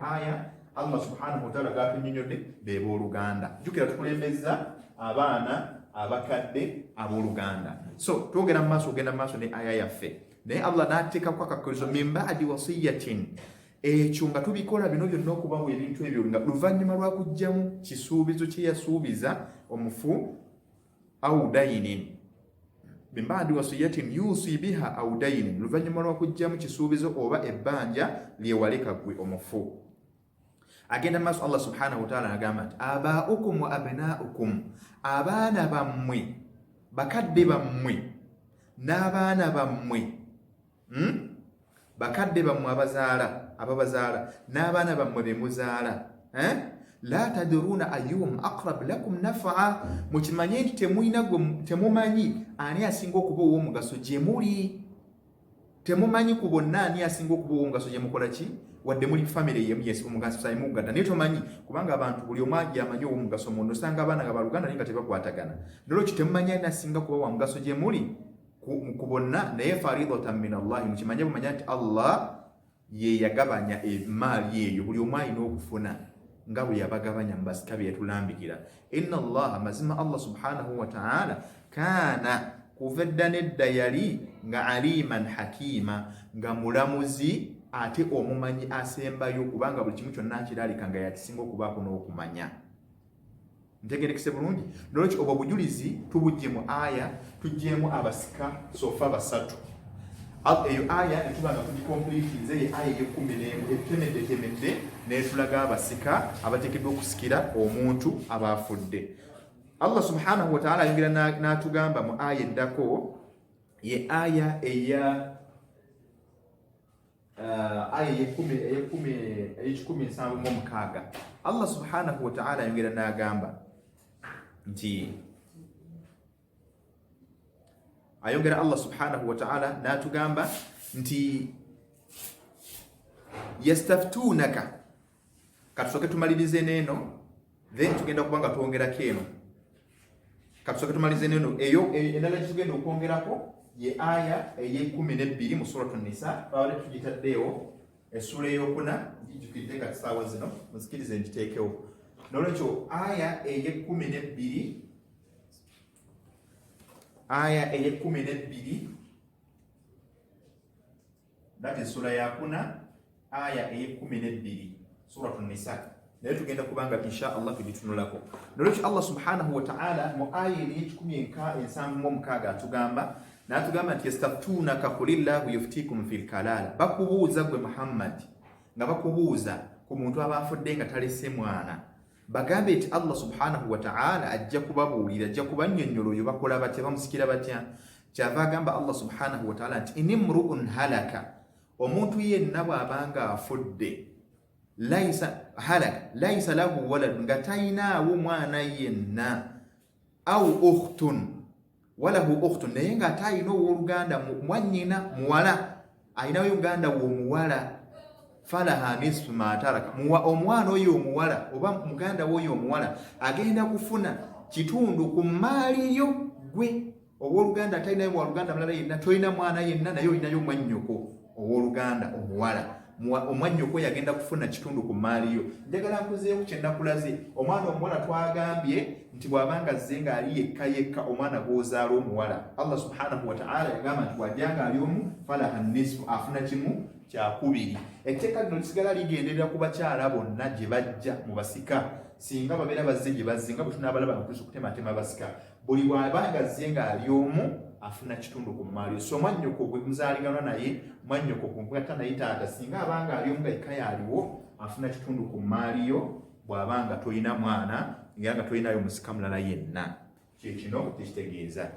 aya Allah subhanahu wa ta'ala gatunyonyodde be booluganda. Jukira tukulembeza abaana abakadde abooluganda. So twogera mu maaso ogenda mu maaso ne aya yaffe naye Allah n'ateekako akakolizo min ba'di wasiyatin, ekyo nga tubikola bino byonna okubawa ebintu ebyo nga luvannyuma lwa kujjamu kisuubizo kye yasuubiza omufu au dayinin, min ba'di wasiyatin yusi biha au dayinin, luvannyuma lwa kujjamu kisuubizo oba ebbanja lyewaleka gwe omufu. Agenda maaso Allah subhanahu wa ta'ala agamba nti abaukum wa abnaukum, abaana bammwe bakadde bammwe n'abaana bammwe, bakadde bammwe ababazaala n'abaana bammwe be muzaala, la tadruna ayyuhum aqrab lakum naf'a, mukimanye nti temumanyi ani asinga okuba ow'omugaso gye muli. Temumanyi ku bonna ani asinga okuba ow'omugaso gye mukola ki, wadde muli family yemu yes omugaso sai mugatta naye tomanyi, kubanga abantu buli omu amanyi ow'omugaso muno osanga abaana nga baluganda naye nga tebakwatagana. Nolwekyo temumanyi ani asinga kuba wa mugaso gye muli ku bonna, naye faridatan min Allah, mukimanye bumanya nti Allah ye yagabanya emaali eyo, buli omu alina okufuna nga bwe yabagabanya mu basika bye yatulambikira. Inna Allah, mazima Allah subhanahu wa ta'ala, kaana kuva edda nedda yali nga aliman hakima, nga mulamuzi ate omumanyi asembayo, kubanga buli kimu kyonna akiraalika nga yakisinga okubaako n'okumanya. Ntegerekese bulungi? Nolwekyo obwo bujulizi tubujje mu aya, tujjeemu abasika sofa basatu. Eyo aya etuba nga tugikompletize ye aya y'ekumi etemedde netulaga abasika abateekeddwa okusikira omuntu abaafudde. Allah subhanahu wa ta'ala ayongera n'atugamba mu aya eddako, ye aya ey'ekikumi nsanvu mu mukaaga. Allah subhanahu wa ta'ala ayongera n'agamba nti Allah subhanahu wa ta'ala n'atugamba nti yastaftunaka. Katusooke tumalirize n'eno then tugenda kubanga twongerako eno. Katusooke tumalirize n'eno eyo endala gye tugenda okwongerako ye aya ey'ekumi mu suratu Nisa, bawale tugitaddeewo essula ey'okuna gijjukidde kati ssaawa zino muzikirize ngiteekewo. Nolwekyo aya ey'ekumi that is sura ya kuna aya ey'ekumi suratu Nisa, naye tugenda kubanga insha Allah tugitunulako. Nolwekyo Allah subhanahu wa ta'ala mu aya ey'ekikumi ensanvu mu mukaaga n'atugamba nti yastaftunaka qulillahu yuftikum fil kalala, bakubuuza gwe Muhammad nga bakubuuza ku muntu aba afudde nga talese mwana, bagambe nti Allah subhanahu wa ta'ala ajja kubabuulira, ajja kubannyonnyola oyo bakola batya, bamusikira batya. Kyava agamba Allah subhanahu wa ta'ala nti inimru'un halaka, omuntu yenna bw'abanga afudde, laisa lahu waladun, nga talinaawo mwana yenna, au ukhtun walahu ukhtun, naye nga ate alina owooluganda mwannyina muwala, alinayo uganda w'omuwala, falaha nisfu ma taraka, omwana oyo omuwala oba muganda w'oyo omuwala agenda kufuna kitundu ku maali yo gwe owooluganda. Atalinayo muwaluganda mulala yenna, tolina mwana yenna, naye olinayo mwannyoko owooluganda omuwala, omwannyoko yagenda kufuna kitundu ku maali yo. Njagala nkuzeeku kye nakulaze, omwana omuwala twagambye nti bw'abanga azze ng'ali yekka omwana gw'ozaala omuwala, Allah subhanahu wa ta'ala yagamba nti bw'ajjanga ali omu falaha nisfu, afuna kimu kyakubiri. Etteeka lino lisigala ligenderera ku bakyala bonna gye bajja mu basika, singa babeera bazze gye bazze, nga bwe tunaabalaba nga tuliza okutematema basika. Buli bw'abanga azze ng'ali omu afuna kitundu ku maali. So mwannyoko gwe muzaaliganwa naye, mwannyoko kumugata naye taata, singa abanga ali omu nga yekka yaaliwo afuna kitundu ku maali yo, bw'abanga tolina mwana era nga tolinayo musika mulala yenna. Kyekino tekitegeeza.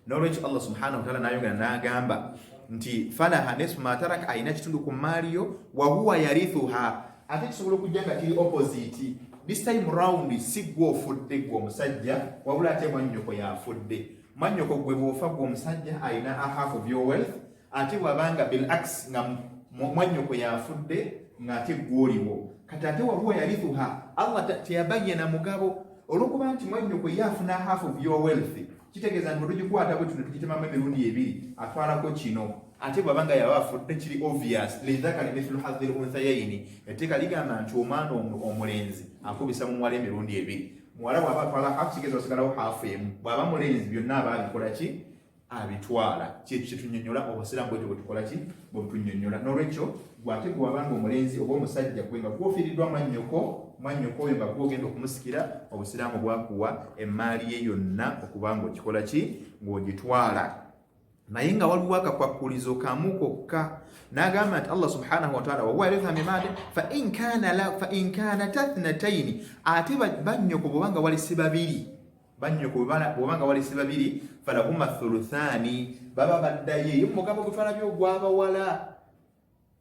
N'olwekyo Allah subhanahu wa ta'ala n'ayongera n'agamba nti falaha nisfu ma taraka, alina kitundu ku maali yo, wa huwa yarithuha. Ate kisobola okujja nga kiri opposite, this time round si gwe ofudde gwe omusajja, wabula ate mwannyoko yafudde. Mwannyoko gwe bw'ofa gwe omusajja alina a half of your wealth, ate bw'abanga bil aks nga mwannyoko yafudde ng'ate gw'oliwo. Kati ate wa huwa yarithuha, Allah teyabayyana mugabo, olw'okuba nti mwannyoko yafuna half of your wealth, kitegeeza nti bwe tugikwata bwe tuno tugitemamu emirundi ebiri, atwalako kino, ate bwabanga yabafudde kiri obvious lidhakari mithlu hadhi al-unthayaini etteeka ligamba nti omwana omulenzi akubisa mu muwala emirundi ebiri muwala bw'aba atwala hafu kigeza osigalawo hafu emu bw'aba mulenzi byonna aba abikola ki abitwala kyetunyonnyola obusiraamu bwetyo bwetukola ki bwebutunnyonnyola n'olwekyo gwate gwabanga omulenzi oba omusajja gwe nga gwofiiriddwa mwannyoko oyo nga gwogenda okumusikira obusiraamu bwakuwa emmaali ye yonna okuba nga okikola ki ng'ogitwala naye nga waliwo akakwakulizo kamu kokka n'agamba nti Allah subhanahu wa ta'ala wahuwa yarithuha min ba'di fa in kanat ithnataini ate bannyoko bw'obanga walisi babiri bannyoko bw'obanga walisi babiri falahuma thuluthani baba baddayo mugabo gutwala byo gw'abawala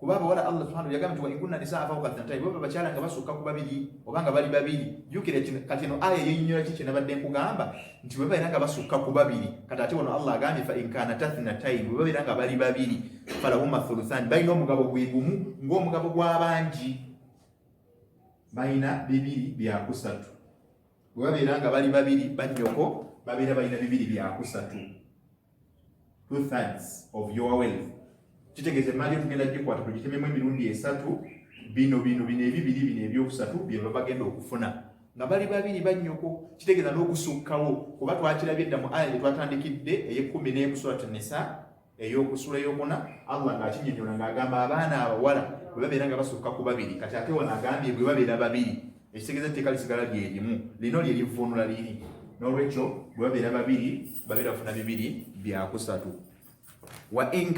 kuba abawala Allah subhanahu wa ta'ala yagamba nti wa in kunna nisaa fawqa ithnataini baba bakyala nga basukka ku babiri obanga bali babiri jukira kati no aya yinyola kiki nabadde nkugamba nti baba era nga basukka ku babiri kati ate wano Allah agambye fa in kanat ithnataini baba era nga bali babiri falahuma thuluthani balina omugabo gwe gumu ng'omugabo gw'abangi balina bibiri byakusatu bwe babeera nga bali babiri bannyoko babeera balina bibiri byakusatu 2/3 of your wealth kitegeeza emmaali tugenda gikwata tugitememu emirundi esatu bino ebibiri bino ebyokusatu bye baba bagenda okufuna nga bali babiri bannyoko kitegeeza n'okusukkawo kuba twakirabye edda mu aya gye twatandikidde ey'ekkumi n'emu suratu nisa ey'okusula ey'okuna Allah ng'akinnyonnyola ng'agamba abaana abawala bwe babeera nga basukka ku babiri kati ate wano agambye bwe babeera babiri ekitegeeza etteeka lisigala lye limu lino lye livvuunula liri n'olwekyo bwe babeera babiri babeera bafuna bibiri byakusatu wa in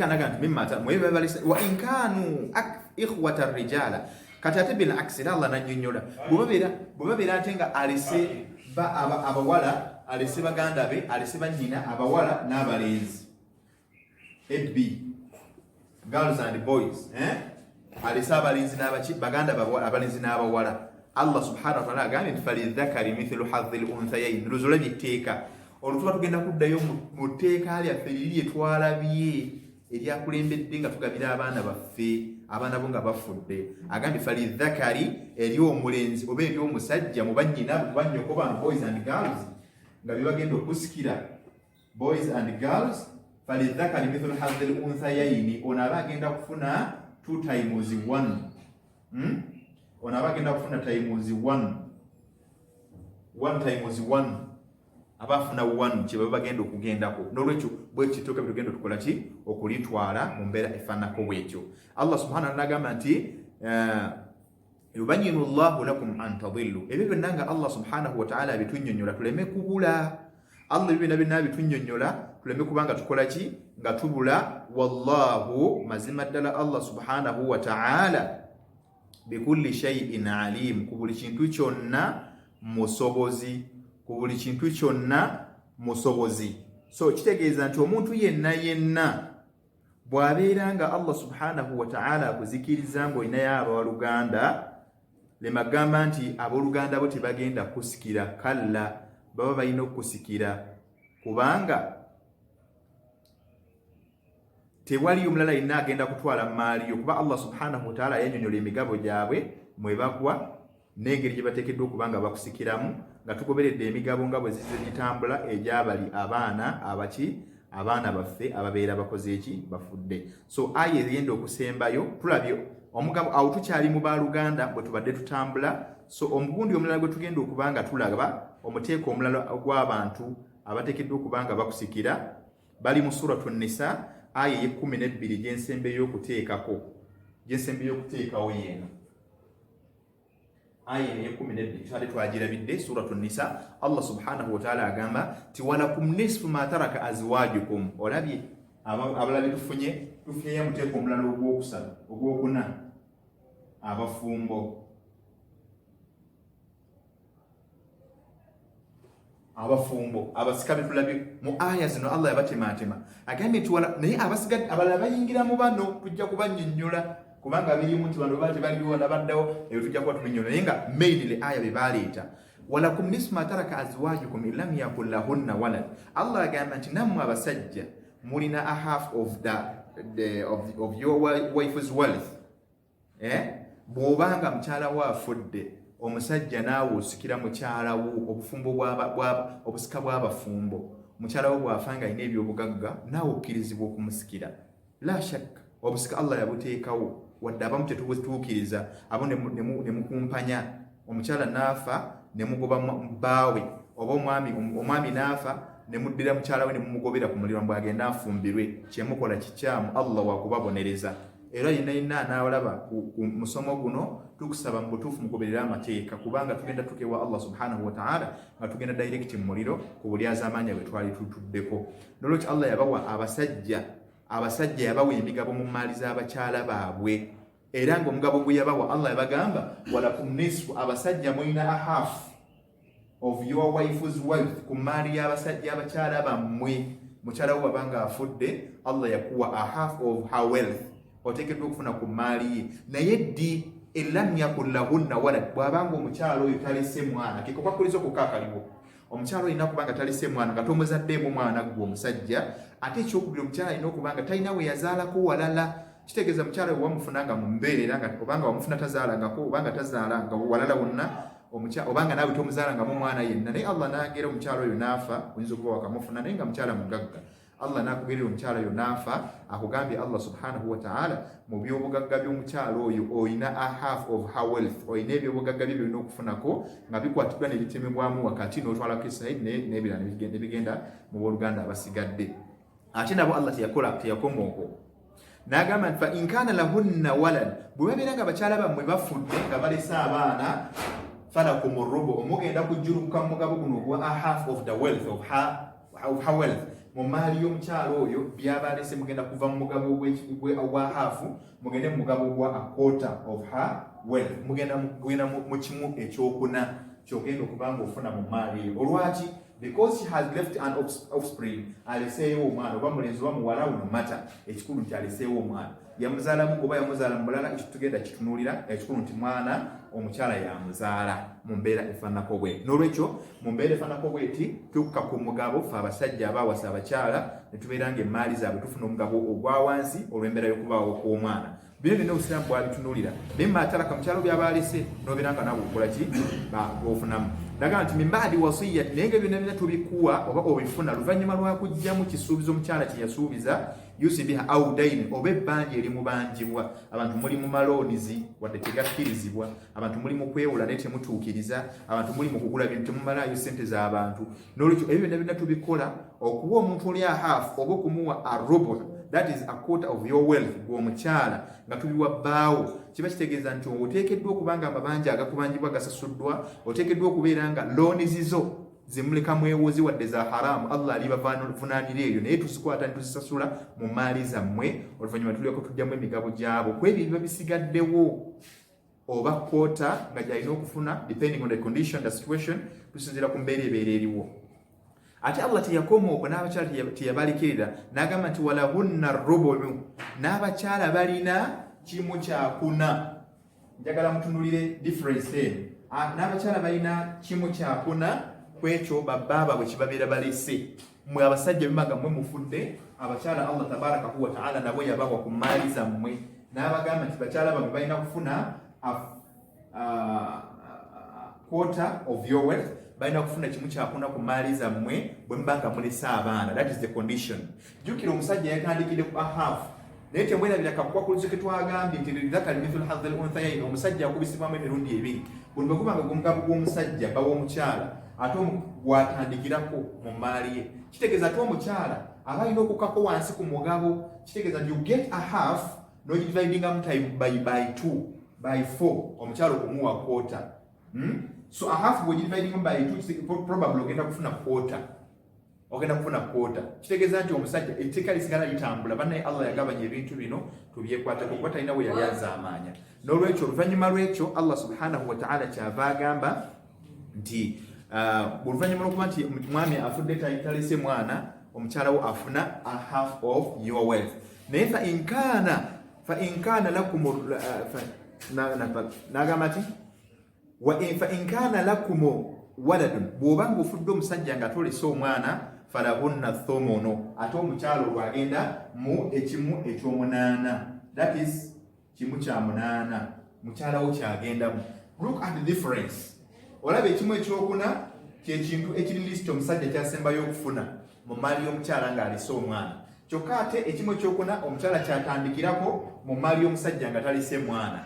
kanu ikhwata rijala kati ate bil aksi Allah nannyonnyola bwe babeera ate nga alese abawala alese baganda be alese bannyina abawala n'abalenzi AB girls and boys alese abalenzi n'abaki baganda abalenzi n'abawala Allah subhanahu wa ta'ala agambye nti falidhakari mithlu hadhi al-unthayayn luzula bitteeka olutuba tugenda kuddayo mu tteeka lyaffe liri lyetwalabye eryakulembedde nga tugabira abaana baffe abaana bo nga bafudde agambye falidhakari eri omulenzi oba eri omusajja mu bannyina bannyoko bano boys and girls nga byebagenda okusikira boys and girls falidhakari mithlu hadhi al-unthayayn ono aba agenda kufuna 2 times 1 ono aba agenda kufuna times 1 times 1 abafuna 1 kye baba bagenda okugendako n'olwekyo bwekitooka bitugenda tukola ki okulitwala mu mbeera efaanako bwekyo Allah subhanahu wa ta'ala agamba nti yubayyinu Allahu lakum an tadillu ebyo byonna nga Allah subhanahu wa ta'ala bitunnyonnyola tuleme kubula Allah ebyo byonna bitunnyonnyola tuleme kubanga tukola ki nga tubula wallahu mazima ddala Allah subhanahu wa ta'ala bikulli shay'in alim ku buli kintu kyonna musobozi ku buli kintu kyonna musobozi so kitegeeza nti omuntu yenna bw'abeera nga Allah subhanahu wa ta'ala akuzikiriza ng'olinayo abawaluganda lemagamba nti abooluganda bo tebagenda kusikira kalla baba balina okusikira kubanga tewali omulala yenna agenda kutwala maali yo kuba Allah subhanahu wa ta'ala yannyonnyola emigabo gyabwe mwe bagwa n'engeri gye bateekeddwa okuba nga bakusikiramu nga tugoberedde emigabo nga bwe zize gitambula egyabali abaana baffe ababeera bakoze eki bafudde so aya egenda okusembayo tulabye omugabo awo tukyali mu baaluganda bwe tubadde tutambula so omugundi omulala gwe tugenda okuba nga tulaba omuteeko omulala gw'abantu abateekeddwa okuba nga bakusikira bali mu suratu nisa aya ye-12 gyensembe y'okuteekawo yeeno aya ye-12 twali twagirabidde suratu nisa Allah subhanahu wa ta'ala agamba ti walakum nisfu ma taraka azwajukum olabye abalabe tufunye muteeko omulala ogwokuna abafumbo abasika betulabye mu aya zino Allah yabatematema agambye nti naye abasigadde abalala bayingira mu bano tujja kubannyonnyola kubanga birimu nti bano baali baliwo nabaddawo ebyo tujja kuba tubinnyola naye nga mainly aya be baaleeta walakum nisfu ma taraka azwajukum in lam yakun lahunna walad Allah agamba nti nammwe abasajja mulina a half of of your wife's wealth bw'obanga mukyala wo afudde omusajja naawe osikira mukyala wo obufumbo obusika bw'abafumbo mukyala wo bw'afanga alina ebyobugagga naawe okkirizibwa okumusikira la shak obusika Allah yabuteekawo wadde abamu tetubutuukiriza abo ne mukumpanya omukyala naafa ne mugoba bbaawe oba omwami naafa ne muddira mukyala we ne mumugobera ku muliro mbw agenda afumbirwe kyemukola kikyamu Allah wakubabonereza era yenna anaawalaba ku musomo guno tukusaba mu butuufu mugoberera amateeka kubanga tugenda tukewa Allah subhanahu wa ta'ala nga tugenda direct mu muliro ku bulyazaamaanya bwe twali tutuddeko n'olwekyo Allah yabawa abasajja yabawa emigabo mu maali z'abakyala baabwe era ng'omugabo gwe yabawa Allah yabagamba walakum nisfu abasajja mulina a half of your wife's wealth ku maali y'abakyala bammwe mukyala wo babanga afudde Allah yakuwa a half of her wealth oteekeddwa okufuna ku maali ye naye ddi elam yakun lahunna walad bw'abanga omukyala oyo talese mwana keko kwakuliza okukakaliwo omukyala olina okubanga talese mwana nga tomuzaddeemu mwana gwe omusajja ate ekyokubiri omukyala alina okubanga talina we yazaalako walala kitegeeza mukyala we wamufunanga mu mbeerera nga obanga wamufuna tazaalangako obanga tazaalanga walala wonna obanga naawe tomuzaalangamu mwana yenna naye Allah n'agera omukyala oyo n'afa oyinza okuba wakamufuna naye nga mukyala mugagga Allah n'akugerera omukyala oyo n'afa akugambye Allah subhanahu wa ta'ala mu byobugagga by'omukyala oyo oyina a half of her wealth oyina ebyobugagga bye byolina okufunako nga bikwatiddwa ne bitemebwamu wakati n'otwalako Isirayiri n'ebirala ne bigenda mu booluganda abasigadde ate nabo Allah teyakoma okwo n'agamba nti fa in kaana lahunna walad bwe babeera nga bakyala bammwe bafudde nga balese abaana falakum rubu omugenda kujjulukuka mu mugabo guno ogwa a half of the wealth of her wealth mu maali y'omukyala oyo byabalese mugenda kuva mu mugabo ogwa half mugende mu mugabo ogwa a quarter of her wealth mugenda mu kimu ekyokuna kyogenda okubanga ofuna mu maali eyo olwaki because she has left an offspring aleseeyo omwana oba mulenzi oba muwala no matter ekikulu nti aleseeyo omwana yamuzaalamu oba yamuzaala mu bulala ekyo tugenda kitunuulira ekikulu nti mwana omukyala yamuzaala mu mbeera efaananako bwe n'olwekyo mu mbeera efaananako bweti tukka ku mugabo fe abasajja abaawasa abakyala ne tubeera nga emmaali zaabwe tufuna omugabo ogwa wansi olw'embeera y'okubaawo kw'omwana bino byonna obusiraamu bwabitunuulira naye maatalaka mukyalo by'abaalese n'obeera nga naawe okola ki b'ofunamu ndagamba nti mimbaadi wasiyati naye nga byonna byonna tubikuwa oba obifuna luvannyuma lwa kujjamu kisuubizo omukyala kye yasuubiza yusibiha audaini oba ebbanja erimubanjibwa abantu muli mu maloonizi wadde tegakkirizibwa abantu muli mu kwewula naye temutuukiriza abantu muli mu kugula bintu temumalaayo ssente z'abantu n'olwekyo ebyo byonna byonna tubikola okuwa omuntu oli a half oba okumuwa a rubu that is a quarter of your wealth gw'omukyala nga tubiwa bbaawo kiba kitegeeza nti oteekeddwa okubanga amabanja agakubanjibwa gasasuddwa oteekeddwa okubeera nga looni zizo zimuleka mwewozi wadde za haramu Allah alibavunaanira eyo naye tuzikwata ne tuzisasula mu maali zammwe oluvannyuma tulyako tujjamu emigabo gyabo ku ebyo biba bisigaddewo oba kwota nga gyalina okufuna depending on the condition the situation tusinziira ku mbeera ebeera eriwo ate Allah teyakoma okwo n'abakyala teyabalikirira n'agamba nti walahunna rubu'u n'abakyala balina kimu kyakuna njagala mutunulire difference eno n'abakyala balina kimu kyakuna kwekyo babbaaba bwe kibabeera balese mmwe abasajja bimanga mmwe mufudde abakyala Allah tabarakahu wa ta'ala nabo yabawa ku maali zammwe n'abagamba nti bakyala bamwe balina kufuna quarter of your wealth balina kufuna kimu kyakuna ku maali zammwe bwe mubanga mulese abaana that is the condition jjukira omusajja yatandikidde ku a half naye tembwerabira kakwakulizo ke twagambye nti lidhakari mithlu hadhi al-unthayayn omusajja akubisibwamu emirundi ebiri buli bwe gubanga omugabo gw'omusajja bawa omukyala ate gwatandikirako mu maali ye kitegeeza ate omukyala aba alina okukako wansi ku mugabo kitegeeza nti you get a half n'ogidividingamu by 2 by 4 omukyala okumuwa quarter so a half bw'ogidividingamu by 2 probably ogenda kufuna quarter kitegeeza nti omusajja etteeka lisigala litambula bannaye Allah yagabanya ebintu bino tubyekwatako kuba talina we yali azaamaanya n'olwekyo oluvannyuma lwekyo Allah subhanahu wa ta'ala kyava agamba nti oluvannyuma lw'okuba nti mwami afudde talese mwana omukyala wo afuna a half of your wealth naye fa in kana lakum waladun bw'obanga ofudde omusajja nga tolese omwana falahunna thomono ate omukyala olwagenda mu ekimu ekyomunaana that is kimu kya munaana mukyala wo kyagendamu look at the difference olaba ekimu ekyokuna kyekintu ekiri list omusajja kyasembayo okufuna mu maali y'omukyala ng'alese omwana kyokka ate ekimu ekyokuna omukyala kyatandikirako mu maali y'omusajja nga talise mwana.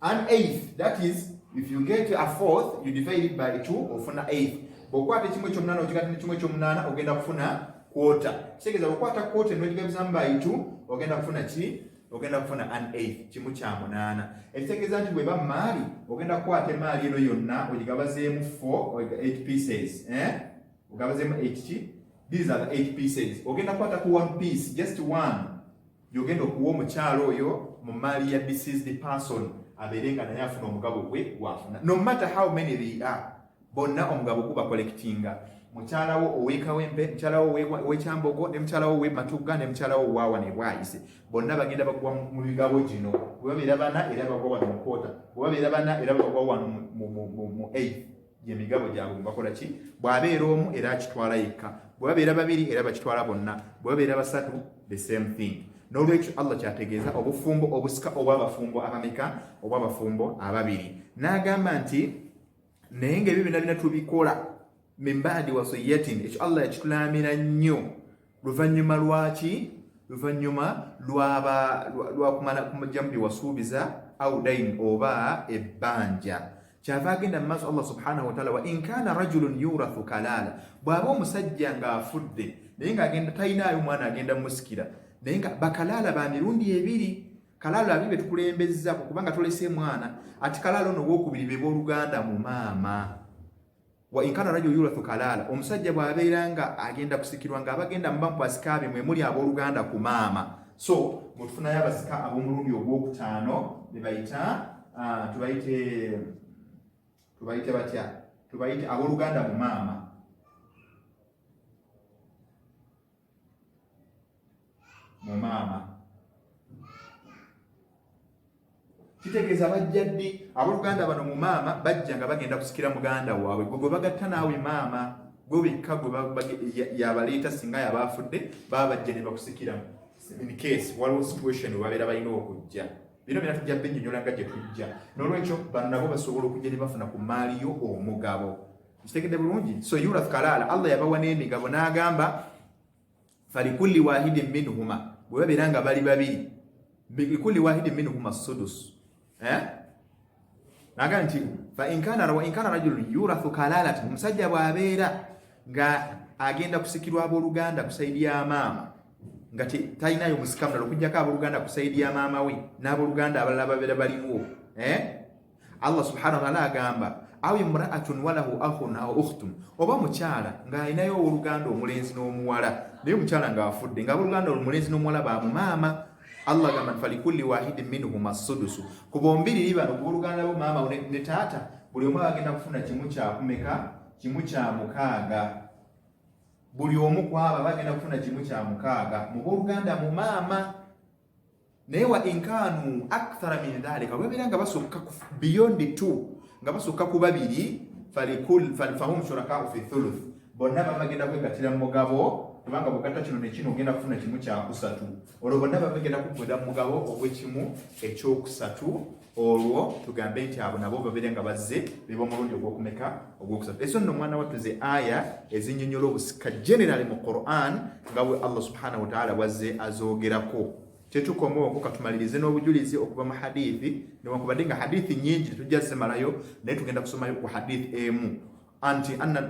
An eighth, that is if you get a fourth you divide it by 2 ofuna eighth. Bw'okwata ekimu ekyomunaana okigatta n'ekimu ekyomunaana ogenda kufuna quarter. Kitegeeza bw'okwata quarter n'ogigabizamu by 2 ogenda kufuna ki? Ogenda kufuna an eighth, kimu kya munaana. Ekitegeeza nti bw'eba maali ogenda kukwata emaali eno yonna ogigabazeemu 8 pieces. Ogabazeemu 8 these are the 8 pieces. Ogenda kukwata ku one piece, just one, gy'ogenda okuwa omukyalo oyo mu maali ya deceased person abeere nga naye afuna omugabo gwe gwafuna. No matter how many they are, bonna omugabo guba collectinga. Mukyalawo ow'ekawempe, mukyalawo ow'ekyambogo, ne mukyalawo ow'ematugga, ne mukyalawo ow'awa ne bwayise, bonna bagenda bagwa mu bigabo gino. Bwe babeera bana era bagwa wano mu kwota, bwe babeera bana era bagwa wano mu eighth. Emigabo gyabwe bakola ki? Bw'abeera omu era akitwala yekka, bwe babeera babiri era bakitwala bonna, bwe babeera basatu the same thing. N'olwekyo Allah kyategeeza obufumbo obusika obw'abafumbo abameka obw'abafumbo ababiri. N'agamba nti naye ng'ebyo byonna bina tubikola min ba'di wasiyatin, ekyo Allah yakitulamira nnyo luvannyuma lwaki? Luvannyuma lwakumala kumujja mu bye wasuubiza au dain oba ebbanja. Kyava agenda mu maaso Allah subhanahu wa ta'ala, wa in kana rajulun yurathu kalala, bw'aba omusajja ng'afudde naye ng'agenda talinaayo mwana agenda musikira, naye nga bakalaala ba mirundi ebiri. Kalaala abiri be tukulembezza kubanga tulese mwana, ati kalaala ono w'okubiri be b'oluganda mu maama. Wa in kana rajulun yurathu kalala, omusajja bw'abeera nga agenda kusikirwa ng'abagenda mu bampasika be mwe muli abooluganda ku maama. So mutufunayo abasika ab'omulundi ogwokutaano ne bayita tubayite batya? Tubayite abooluganda mu maama. Mu maama kitegeeza bajjaddi abooluganda bano mu maama bajja nga bagenda kusikira muganda waabwe, gwe bagatta naawe maama, gwe bikka gwe yabaleeta singa yabaafudde baba bajja ne bakusikira in case waliwo situation webabeera balina okujja. Bino byonna tujja binnyonnyola nga gye tujja. N'olwekyo bano nabo basobola okujja ne bafuna ku maali yo omugabo. Kitegedde bulungi? So yurathu kalaala, Allah yabawa n'emigabo n'agamba falikulli wahidin minhuma, bwe babeera nga bali babiri, bikulli wahidin minhuma sudus. Naga nti fa in kana rajulun yurathu kalalatan, omusajja bw'abeera nga agenda kusikirwa abooluganda kusaidia maama, nga talinayo musika mulala okuggyako abooluganda kusaidia maama we n'abooluganda abalala babeera baliwo. Allah subhanahu wa ta'ala agamba aw imra'atun walahu akhun aw ukhtun, oba mukyala ng'alinayo owooluganda omulenzi n'omuwala, naye omukyala ng'afudde ng'abooluganda omulenzi n'omuwala ba mu maama. Allah gamba falikulli wahidin minhuma sudusu, ku bombiriri bano booluganda bo maama ne taata buli omu agenda kufuna kimu kyakumeka? Kimu kya mukaaga. Buli omu ku abo bagenda kufuna kimu kya mukaaga mu booluganda mu maama. Naye wa inkanu akthara min dhalika, bwebeera nga basukka beyond 2, nga basukka ku babiri, fahum shuraka'u fi thuluth, bonna bagenda kwegattira mu mugabo, kubanga bw'ogatta kino ne kino ogenda kufuna kimu kya kusatu. Olwo bonna bagenda kukwera mu mugabo ogw'ekimu ekyokusatu. Olwo tugambe nti abo nabo babeere nga bazze beba omulundi ogw'okumeka? Ogwokusatu. Eso nno mwana wattu ze aya ezinnyonnyola obusika generally mu Quran nga bwe Allah subhanahu wa ta'ala bwazze azoogerako. Tetukoma okwo katumalirize n'obujulizi okuva mu hadithi, newankubadde nga hadithi nnyingi tujja zimalayo, naye tugenda kusomayo ku hadithi emu. Anti anna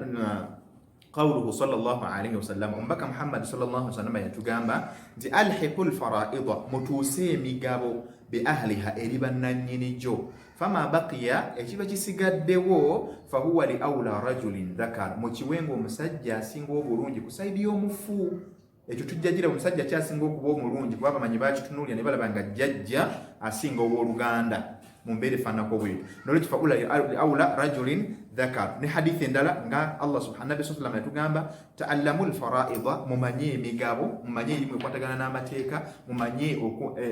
qawluhu sallallahu alayhi wa sallam, omubaka Muhammad sallallahu alayhi wa sallam yatugamba nti alhiqul fara'ida, mutuuse emigabo bi ahliha, eri bannannyini gyo, fama baqiya, ekiba kisigaddewo, fahuwa li awla rajulin dhakar, mukiwenga omusajja asinga obulungi ku saidi y'omufu. Ekyo tujjagira omusajja kyasinga okuba omulungi kuba bamanyi bakitunuulira ne balaba nga jjajja asinga owooluganda mu mbeera efaanako bwetyo. Nolwekyo faula awla rajulin dhakar. Ne hadithi endala nga Allah subhanahu wa ta'ala yatugamba ta'allamul fara'ida, mumanye emigabo, mumanye erimu ekwatagana n'amateeka, mumanye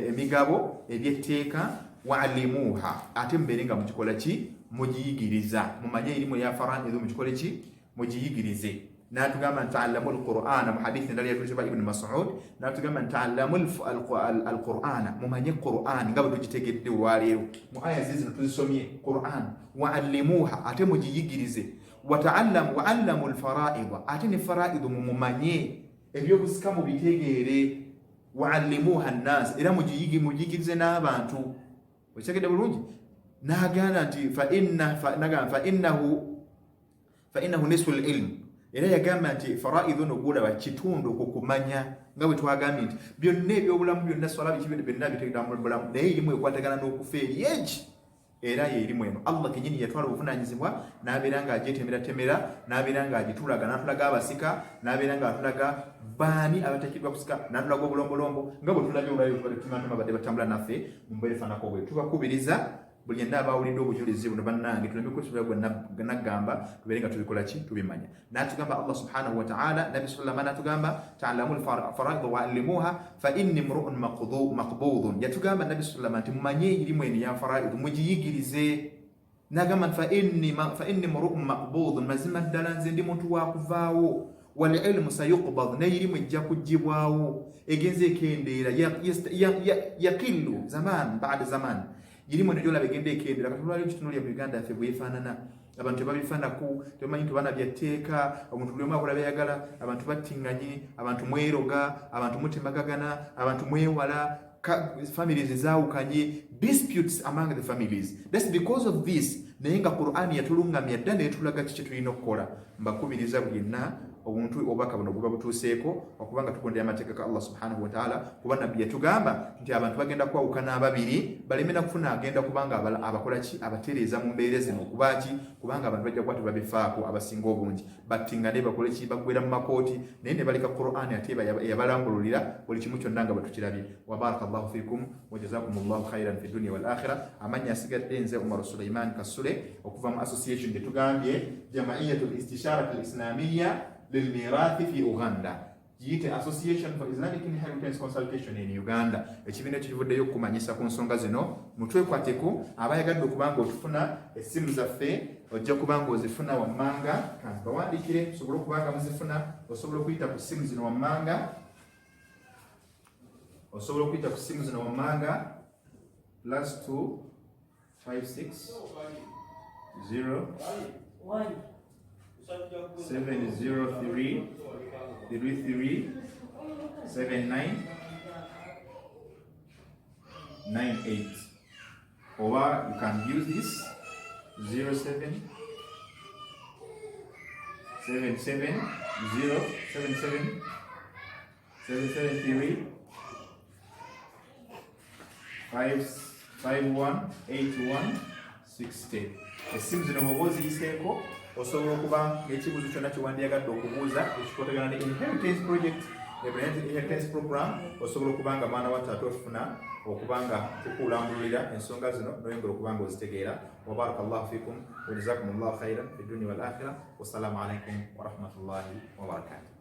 emigabo ebyetteeka, wa'allimuha, ate mubeere nga mukikola ki? Mugiyigiriza. Mumanye erimu ya fara'ida mukikole ki? Mugiyigirize. Natugamba ta'allamul Qur'ana, mu hadithi ndali yatuliza Ibn Mas'ud, natugamba ta'allamul al-Qur'ana, mumanye Qur'an nga bwe tugitegedde olwaleero mu aya zino tuzisomye Qur'an. Wa'allimuha, ate mugiyigirize. Wa'allamul fara'ida, ate ne fara'ida mumanye. ebyobusika mubitegeere wa'allimuha an-nas era mugiyigirize n'abantu okitegedde bulungi n'agamba nti fa innahu nisfu al-ilm era yagamba nti faraidhu nogulaba kitundu ku kumanya nga bwe twagambye nti byonna ebyobulamu byonna swala byonna bitegeka mu bulamu naye erimu ekwatagana n'okufa eri egi era yeerimu eno Allah kenyini yatwala obuvunanyizibwa n'abeera nga agyetemera n'abeera nga agitulaga n'atulaga abasika n'abeera nga atulaga baani abateekeddwa kusika n'atulaga obulombolombo nga bwe tulabye olwayo tumantuma badde batambula naffe mu mbeera efaanako bwe tubakubiriza buli yenna abawulidde obujulizi buno bannange tulabye gwe naggamba tubeere nga tubikola ki tubimanya n'atugamba Allah subhanahu wa ta'ala nabi sallallahu n'atugamba ta'allamu al-fara'id wa 'allimuha fa inni mru'un maqbudun yatugamba nabi sallallahu nti mumanye erimu eno ya fara'id mugiyigirize n'agamba fa inni mru'un maqbudun mazima ddala nze ndi muntu wa kuvaawo wal ilmu sayuqbad n'erimu ejja kuggyibwawo egenze ekendeera yakillu zaman ba'da zaman yirimu ne jolaba egenda ekendera katulwali kitunulya mu Uganda yaffe bwefaanana abantu tebabifaanako tebamanyi nti bana byatteeka omuntu buli omu akola byayagala abantu battinganye abantu mweroga abantu mutemagagana abantu mwewala families zaawukanye disputes among the families. That's because of this naye nga Qur'an yatulungamya dda netulaga kiki tulina okukola mbakubiriza buli yenna obuntu obubaka buno buba butuuseeko okubanga tukondera amateeka ga Allah subhanahu wa ta'ala kuba nabbi yatugamba nti abantu bagenda kwawukana ababiri balemera kufuna agenda kubanga abakola ki abatereeza mu mbeera zino kubanga abantu bajja kuba tebabifaako abasinga obungi battingane bakole ki bagwera mu makooti naye ne baleka Qur'an ate yabalambululira buli kimu kyonna nga batukirabye wa barakallahu fikum wa jazakumullahu khairan fi dunya wal akhirah amanya asigadde nze Umar Sulaiman Kasule okuva mu association getugambye Jamaiyatul Istishara al-Islamiyya lilmirathi fi Uganda giyite Association for Islamic Inheritance Consultation in Uganda ekibiina ekivuddeyo okumanyisa ku nsonga zino mutwekwateko abayagadde okubanga otufuna essimu zaffe ojja kubanga ozifuna wammanga bawandiikire osobola okubanga muzifuna osobola okuyita ku ssimu zino wammanga +256 0 703 33 79 98 or you can use this 07 77 0 77 773 551 81 60 esimu zino bw'oba oziyiseeko osobola okuba n'ekibuuzo kyonna kyewandiyagadde okubuuza ekikwatagana ne inheritance project inheritance program osobola okuba nga mwana wa taata ofuna okuba nga tukulambulira ensonga zino noyongera okuba nga ozitegeera wa barakallahu fikum wa jazakumullahu khairan fi dunya wal akhirah wassalamu alaikum wa rahmatullahi wa barakatuh.